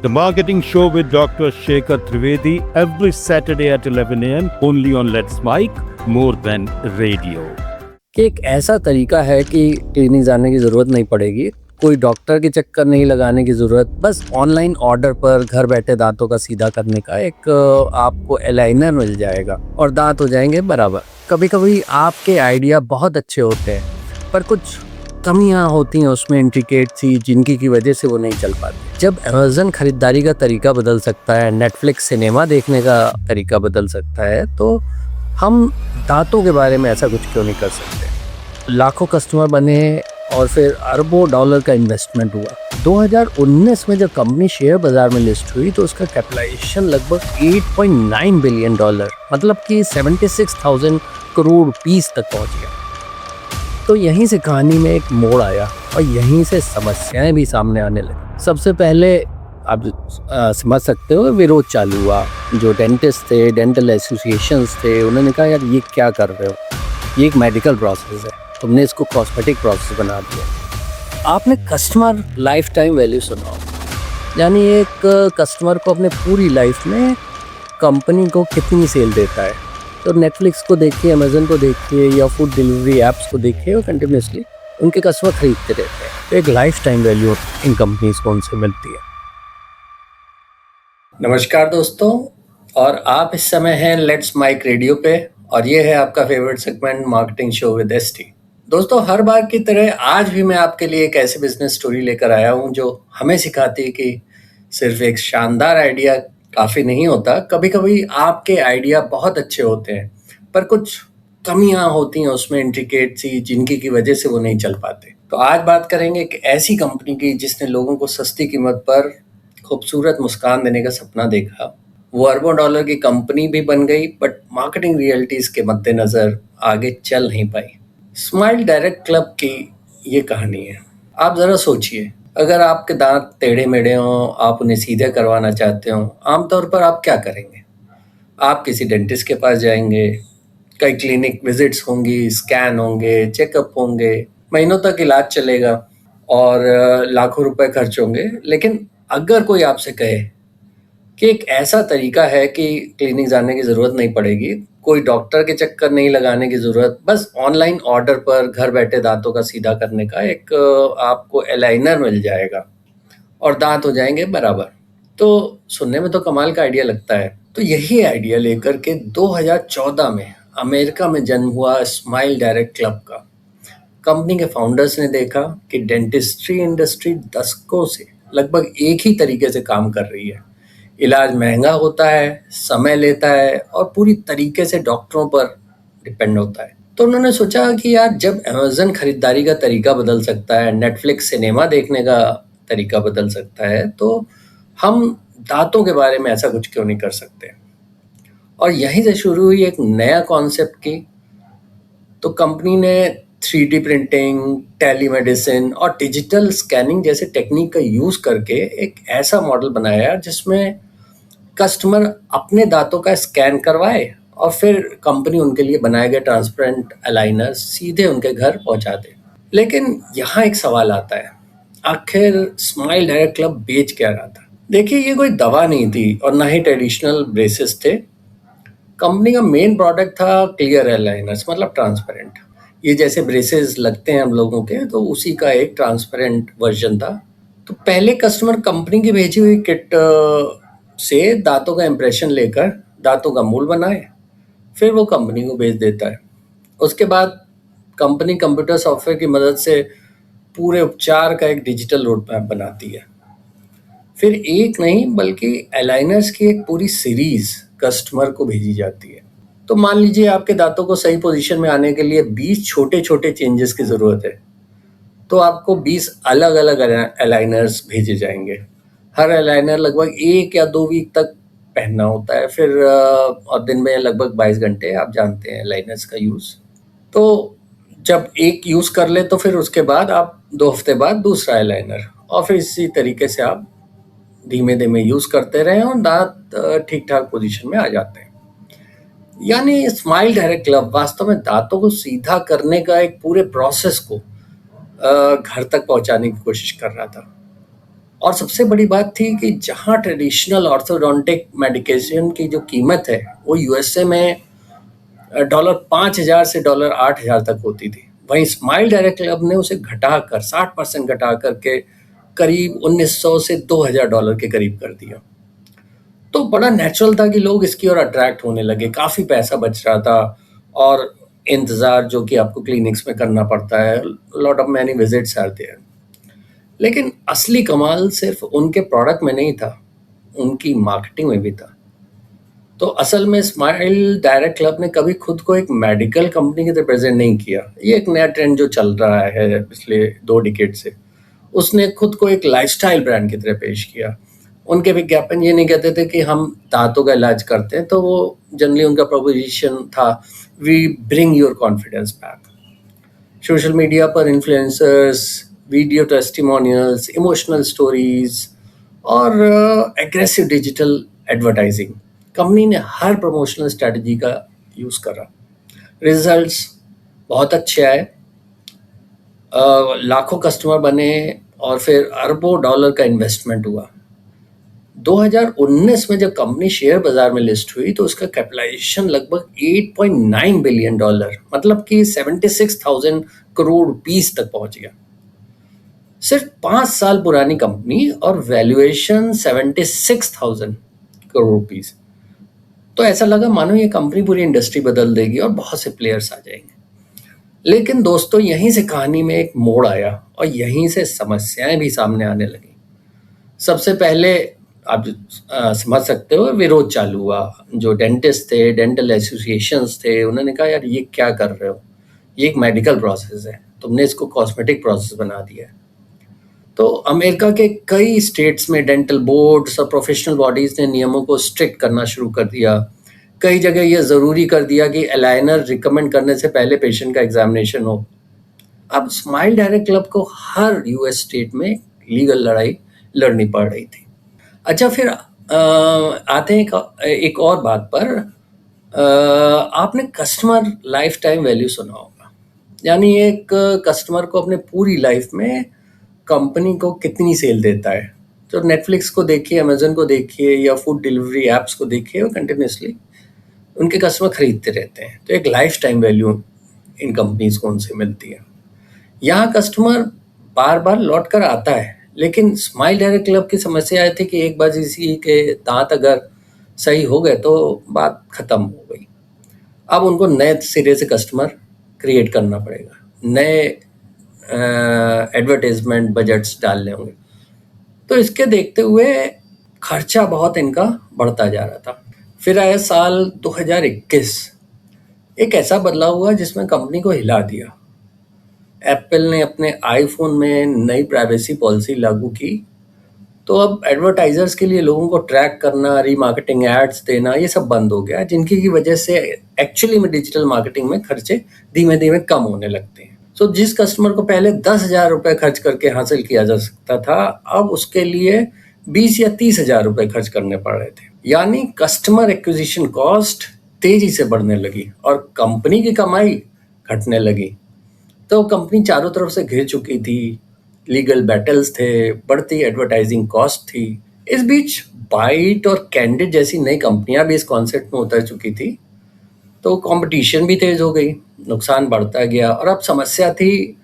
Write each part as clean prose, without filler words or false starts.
The Marketing Show with Dr. Shekhar Trivedi every Saturday at 11 a.m. only on Let's Mike, more than radio. कि एक ऐसा तरीका है कि क्लिनिक जाने की ज़रूरत नहीं पड़ेगी, कोई डॉक्टर के चक्कर नहीं लगाने की ज़रूरत, बस ऑनलाइन ऑर्डर पर घर बैठे दांतों का सीधा करने का एक आपको अलाइनर मिल जाएगा और दांत हो जाएंगे बराबर। कभी कभी आपके आइडिया बहुत अच्छे होते हैं पर कुछ कमियां होती हैं उसमें इंट्रिकेट सी, जिनकी की वजह से वो नहीं चल पाती। जब अमेज़न खरीदारी का तरीका बदल सकता है, नेटफ्लिक्स सिनेमा देखने का तरीका बदल सकता है, तो हम दांतों के बारे में ऐसा कुछ क्यों नहीं कर सकते। लाखों कस्टमर बने और फिर अरबों डॉलर का इन्वेस्टमेंट हुआ। 2019 में जब कंपनी शेयर बाजार में लिस्ट हुई तो उसका कैपिटलाइजेशन लगभग 8.9 बिलियन डॉलर, मतलब कि 76,000 करोड़ रुपीस तक पहुंच गया। तो यहीं से कहानी में एक मोड़ आया और यहीं से समस्याएं भी सामने आने लगी। सबसे पहले आप समझ सकते हो विरोध चालू हुआ। जो डेंटिस्ट थे, डेंटल एसोसिएशंस थे, उन्होंने कहा यार ये क्या कर रहे हो, ये एक मेडिकल प्रोसेस है, तुमने इसको कॉस्मेटिक प्रोसेस बना दिया। आपने कस्टमर लाइफ टाइम वैल्यू सुना हो, यानी एक कस्टमर को अपने पूरी लाइफ में कंपनी को कितनी सेल देता है। तो नेटफ्लिक्स को देखिए, अमेज़न को देखिए या फूड डिलीवरी ऐप्स को देखिए, और कंटिन्यूसली उनके कस्टमर खरीदते रहते हैं। तो एक life time value in companies को उनसे मिलती है। नमस्कार दोस्तों, और आप इस समय हैं लेट्स माइक रेडियो पे, और ये है आपका favourite segment marketing show with ST. दोस्तों, हर बार की तरह आज भी मैं आपके लिए एक ऐसी बिजनेस स्टोरी लेकर आया हूँ जो हमें सिखाती है कि सिर्फ एक शानदार आइडिया काफ़ी नहीं होता। कभी कभी आपके आइडिया बहुत अच्छे होते हैं पर कुछ कमियां होती हैं उसमें इंट्रिकेट सी, जिनकी की वजह से वो नहीं चल पाते। तो आज बात करेंगे एक ऐसी कंपनी की जिसने लोगों को सस्ती कीमत पर खूबसूरत मुस्कान देने का सपना देखा। वो अरबों डॉलर की कंपनी भी बन गई, बट मार्केटिंग रियलिटीज के मद्देनजर आगे चल नहीं पाई। स्माइल डायरेक्ट क्लब की ये कहानी है। आप जरा सोचिए, अगर आपके दांत टेढ़े मेढ़े हों, आप उन्हें सीधे करवाना चाहते हो, आमतौर पर आप क्या करेंगे? आप किसी डेंटिस्ट के पास जाएंगे, कई क्लिनिक विजिट्स होंगी, स्कैन होंगे, चेकअप होंगे, महीनों तक इलाज चलेगा और लाखों रुपए खर्च होंगे। लेकिन अगर कोई आपसे कहे कि एक ऐसा तरीका है कि क्लिनिक जाने की ज़रूरत नहीं पड़ेगी, कोई डॉक्टर के चक्कर नहीं लगाने की ज़रूरत, बस ऑनलाइन ऑर्डर पर घर बैठे दांतों का सीधा करने का एक आपको अलाइनर मिल जाएगा और दांत हो जाएंगे बराबर, तो सुनने में तो कमाल का आइडिया लगता है। तो यही आइडिया लेकर के 2014 में अमेरिका में जन्म हुआ स्माइल डायरेक्ट क्लब का। कंपनी के फाउंडर्स ने देखा कि डेंटिस्ट्री इंडस्ट्री दशकों से लगभग एक ही तरीके से काम कर रही है। इलाज महंगा होता है, समय लेता है और पूरी तरीके से डॉक्टरों पर डिपेंड होता है। तो उन्होंने सोचा कि यार, जब अमेज़न खरीदारी का तरीका बदल सकता है, नेटफ्लिक्स सिनेमा देखने का तरीका बदल सकता है, तो हम दांतों के बारे में ऐसा कुछ क्यों नहीं कर सकते। और यहीं से शुरू हुई एक नया कॉन्सेप्ट की। तो कंपनी ने 3D प्रिंटिंग, टेलीमेडिसिन और डिजिटल स्कैनिंग जैसे टेक्निक का यूज़ करके एक ऐसा मॉडल बनाया जिसमें कस्टमर अपने दांतों का स्कैन करवाए और फिर कंपनी उनके लिए बनाए गए ट्रांसपेरेंट अलाइनर सीधे उनके घर पहुंचा दे। लेकिन यहाँ एक सवाल आता है, आखिर स्माइल डायरेक्ट क्लब बेच क्या रहा था? देखिए, ये कोई दवा नहीं थी और ना ही ट्रेडिशनल ब्रेसेस थे। कंपनी का मेन प्रोडक्ट था क्लियर अलाइनर्स, मतलब ट्रांसपेरेंट। ये जैसे ब्रेसेस लगते हैं हम लोगों के, तो उसी का एक ट्रांसपेरेंट वर्जन था। तो पहले कस्टमर कंपनी की भेजी हुई किट से दांतों का इंप्रेशन लेकर दांतों का मूल बनाए, फिर वो कंपनी को भेज देता है। उसके बाद कंपनी कंप्यूटर सॉफ्टवेयर की मदद से पूरे उपचार का एक डिजिटल रोड मैप बनाती है। फिर एक नहीं बल्कि अलाइनर्स की एक पूरी सीरीज कस्टमर को भेजी जाती है। तो मान लीजिए आपके दांतों को सही पोजीशन में आने के लिए 20 छोटे छोटे चेंजेस की ज़रूरत है, तो आपको 20 अलग अलग अलाइनर्स भेजे जाएंगे। हर अलाइनर लगभग 1 या 2 वीक तक पहनना होता है, फिर और दिन में लगभग 22 घंटे, आप जानते हैं अलाइनर्स का यूज़। तो जब एक यूज़ कर ले तो फिर उसके बाद आप 2 हफ्ते बाद दूसरा अलाइनर, और फिर इसी तरीके से आप धीमे धीमे यूज़ करते रहें और दांत ठीक ठाक पोजीशन में आ जाते हैं। यानी स्माइल डायरेक्ट क्लब वास्तव में दांतों को सीधा करने का एक पूरे प्रोसेस को घर तक पहुंचाने की कोशिश कर रहा था। और सबसे बड़ी बात थी कि जहाँ ट्रेडिशनल ऑर्थोडोंटिक मेडिकेशन की जो कीमत है वो यूएसए में $5,000 से $8,000 तक होती थी, वहीं स्माइल डायरेक्ट क्लब ने उसे घटाकर 60% घटा करके करीब 1900 से $2,000 के करीब कर दिया। तो बड़ा नेचुरल था कि लोग इसकी ओर अट्रैक्ट होने लगे, काफ़ी पैसा बच रहा था और इंतज़ार जो कि आपको क्लिनिक्स में करना पड़ता है, lot of many visits are there. लेकिन असली कमाल सिर्फ उनके प्रोडक्ट में नहीं था, उनकी मार्केटिंग में भी था। तो असल में स्माइल डायरेक्ट क्लब ने कभी खुद को एक मेडिकल कंपनी की तरह प्रेजेंट नहीं किया। ये एक नया ट्रेंड जो चल रहा है पिछले 2 डिकेड से। उसने खुद को एक लाइफस्टाइल ब्रांड की तरह पेश किया। उनके विज्ञापन ये नहीं कहते थे कि हम दांतों का इलाज करते हैं, तो वो जनरली उनका प्रोपोजिशन था, we bring your confidence back. Social media पर influencers, video testimonials, emotional stories और एग्रेसिव डिजिटल एडवर्टाइजिंग, कंपनी ने हर प्रमोशनल स्ट्रेटजी का यूज़ करा। रिजल्ट्स बहुत अच्छे आए, लाखों कस्टमर बने और फिर अरबों डॉलर का इन्वेस्टमेंट हुआ। 2019 में जब कंपनी शेयर बाजार में लिस्ट हुई तो उसका कैपिटलाइजेशन लगभग $8.9 बिलियन, मतलब कि 76,000 करोड़ रुपीस तक पहुंच गया। सिर्फ 5 साल पुरानी कंपनी और वैल्यूएशन 76,000 करोड़ रुपीस। तो ऐसा लगा मानो ये कंपनी पूरी इंडस्ट्री बदल देगी और बहुत से प्लेयर्स आ जाएंगे। लेकिन दोस्तों यहीं से कहानी में एक मोड़ आया और यहीं से समस्याएं भी सामने आने लगी। सबसे पहले आप समझ सकते हो विरोध चालू हुआ। जो डेंटिस्ट थे, डेंटल एसोसिएशंस थे, उन्होंने कहा यार ये क्या कर रहे हो, ये एक मेडिकल प्रोसेस है, तुमने इसको कॉस्मेटिक प्रोसेस बना दिया है। तो अमेरिका के कई स्टेट्स में डेंटल बोर्ड्स और प्रोफेशनल बॉडीज ने नियमों को स्ट्रिक्ट करना शुरू कर दिया। कई जगह यह ज़रूरी कर दिया कि अलाइनर रिकमेंड करने से पहले पेशेंट का एग्जामिनेशन हो। अब स्माइल डायरेक्ट क्लब को हर यूएस स्टेट में लीगल लड़ाई लड़नी पड़ रही थी। अच्छा, फिर आते हैं एक और बात पर। आपने कस्टमर लाइफ टाइम वैल्यू सुना होगा, यानी एक कस्टमर को अपने पूरी लाइफ में कंपनी को कितनी सेल देता है। तो नेटफ्लिक्स को देखिए, अमेजन को देखिए या फूड डिलीवरी ऐप्स को देखिए, वो कंटिन्यूसली उनके कस्टमर खरीदते रहते हैं। तो एक life time value in companies को उनसे मिलती है। यहाँ कस्टमर बार बार लौट कर आता है, लेकिन स्माइल डायरेक्ट क्लब की समस्या आई थी कि एक बार किसी के दांत अगर सही हो गए तो बात खत्म हो गई। अब उनको नए सिरे से कस्टमर क्रिएट करना पड़ेगा, नए एडवर्टाइजमेंट बजट्स डालने होंगे। तो इसके देखते हुए खर्चा बहुत इनका बढ़ता जा रहा था। फिर आया साल 2021, एक ऐसा बदलाव हुआ जिसमें कंपनी को हिला दिया। एप्पल ने अपने आईफोन में नई प्राइवेसी पॉलिसी लागू की। तो अब एडवर्टाइजर्स के लिए लोगों को ट्रैक करना, रीमार्केटिंग एड्स देना, ये सब बंद हो गया, जिनकी की वजह से एक्चुअली में डिजिटल मार्केटिंग में खर्चे धीमे धीमे कम होने लगते हैं। तो जिस कस्टमर को पहले 10,000 रुपये खर्च करके हासिल किया जा सकता था, अब उसके लिए 20 या 30,000 रुपये खर्च करने पड़ रहे थे। यानी कस्टमर एक्विजिशन कॉस्ट तेजी से बढ़ने लगी और कंपनी की कमाई घटने लगी। तो कंपनी चारों तरफ से घिर चुकी थी, लीगल बैटल्स थे, बढ़ती एडवर्टाइजिंग कॉस्ट थी। इस बीच बाइट और कैंडिड जैसी नई कंपनियां भी इस कॉन्सेप्ट में उतर चुकी थी। तो कंपटीशन भी तेज हो गई, नुकसान बढ़ता गया और अब समस्या थी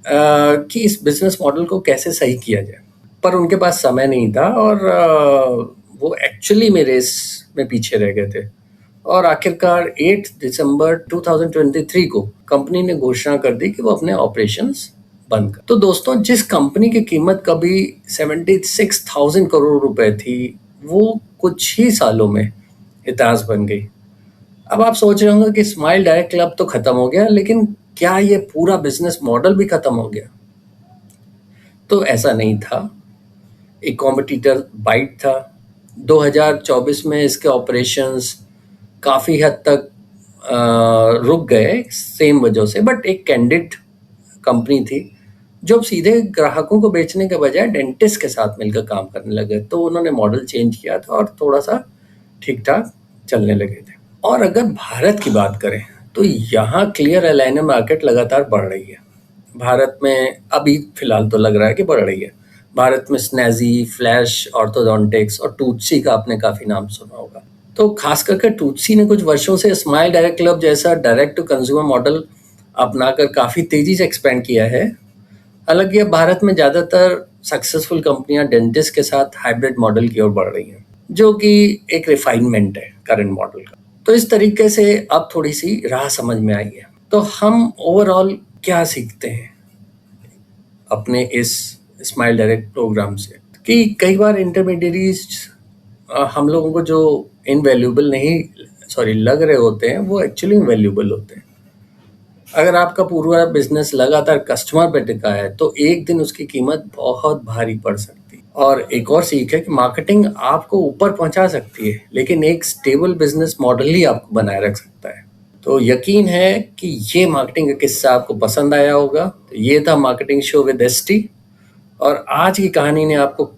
कि इस बिजनेस मॉडल को कैसे सही किया जाए। पर उनके पास समय नहीं था और वो एक्चुअली में रेस में पीछे रह गए थे। और आखिरकार 8 दिसंबर 2023 को कंपनी ने घोषणा कर दी कि वो अपने ऑपरेशंस बंद कर। तो दोस्तों, जिस कंपनी की कीमत कभी 76,000 करोड़ रुपए थी, वो कुछ ही सालों में इतिहास बन गई। अब आप सोच रहे होंगे कि स्माइल डायरेक्ट क्लब तो खत्म हो गया, लेकिन क्या ये पूरा बिजनेस मॉडल भी खत्म हो गया? तो ऐसा नहीं था। एक कॉम्पिटिटर बाइट था। 2024 में इसके ऑपरेशंस काफ़ी हद तक रुक गए सेम वजह से, बट एक कैंडिड कंपनी थी जो सीधे ग्राहकों को बेचने के बजाय डेंटिस्ट के साथ मिलकर काम करने लगे। तो उन्होंने मॉडल चेंज किया था और थोड़ा सा ठीक ठाक चलने लगे थे। और अगर भारत की बात करें तो यहाँ क्लियर अलाइनर मार्केट लगातार बढ़ रही है। भारत में अभी फिलहाल तो लग रहा है कि बढ़ रही है। भारत में स्नैजी, फ्लैश, ऑर्थोडोंटिक्स और टूथसी का आपने काफ़ी नाम सुना होगा। तो खास करके टूथसी ने कुछ वर्षों से स्माइल डायरेक्ट क्लब जैसा डायरेक्ट टू कंज्यूमर मॉडल अपनाकर काफ़ी तेज़ी से एक्सपेंड किया है। हालांकि अब भारत में ज़्यादातर सक्सेसफुल कंपनियां डेंटिस्ट के साथ हाइब्रिड मॉडल की ओर बढ़ रही हैं, जो कि एक रिफाइनमेंट है करंट मॉडल का। तो इस तरीके से अब थोड़ी सी राह समझ में आई है। तो हम ओवरऑल क्या सीखते हैं अपने इस स्माइल डायरेक्ट प्रोग्राम से, कि कई बार इंटरमीडियरीज हम लोगों को जो इनवैल्यूएबल लग रहे होते हैं, वो एक्चुअली इनवैल्यूएबल होते हैं। अगर आपका पूरा बिजनेस लगातार कस्टमर पे टिका है तो एक दिन उसकी कीमत बहुत भारी पड़ सकती है। और एक और सीख है कि मार्केटिंग आपको ऊपर पहुंचा सकती है, लेकिन एक स्टेबल बिजनेस मॉडल ही आपको बनाए रख सकता है। तो यकीन है कि ये मार्केटिंग का किस्सा आपको पसंद आया होगा। तो ये था मार्केटिंग शो विद एसटी, और आज की कहानी ने आपको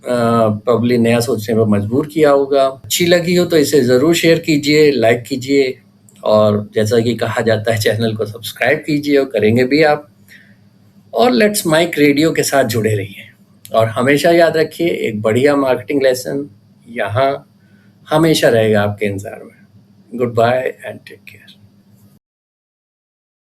प्रॉब्ली नया सोचने पर मजबूर किया होगा। अच्छी लगी हो तो इसे ज़रूर शेयर कीजिए, लाइक कीजिए, और जैसा कि कहा जाता है चैनल को सब्सक्राइब कीजिए, और करेंगे भी आप। और लेट्स माइक रेडियो के साथ जुड़े रहिए, और हमेशा याद रखिए एक बढ़िया मार्केटिंग लेसन यहाँ हमेशा रहेगा आपके इंतजार में। Good bye and take care.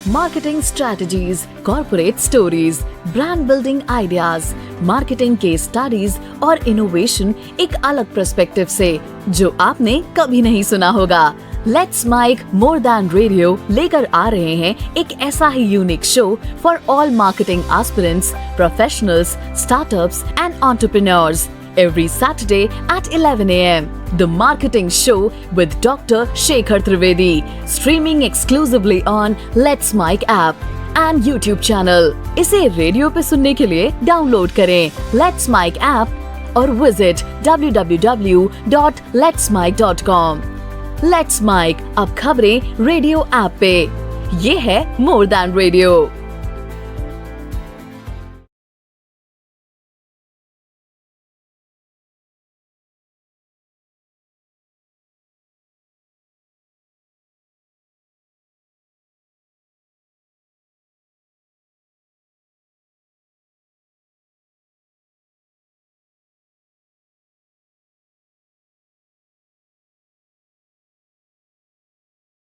Marketing strategies, corporate stories, brand building ideas, marketing case studies और इनोवेशन एक अलग पर्सपेक्टिव से, जो आपने कभी नहीं सुना होगा। Let's mic more than radio लेकर आ रहे हैं एक ऐसा ही unique show for all marketing aspirants, professionals, startups and entrepreneurs every Saturday at 11 a.m. The Marketing Show with Dr. Shekhar Trivedi, streaming exclusively on Let's Mic app and YouTube channel. इसे radio पे सुनने के लिए download करें Let's Mic app और visit www.letsmic.com. Let's Mic, अब खबरें radio app पे। ये है मोर दैन रेडियो।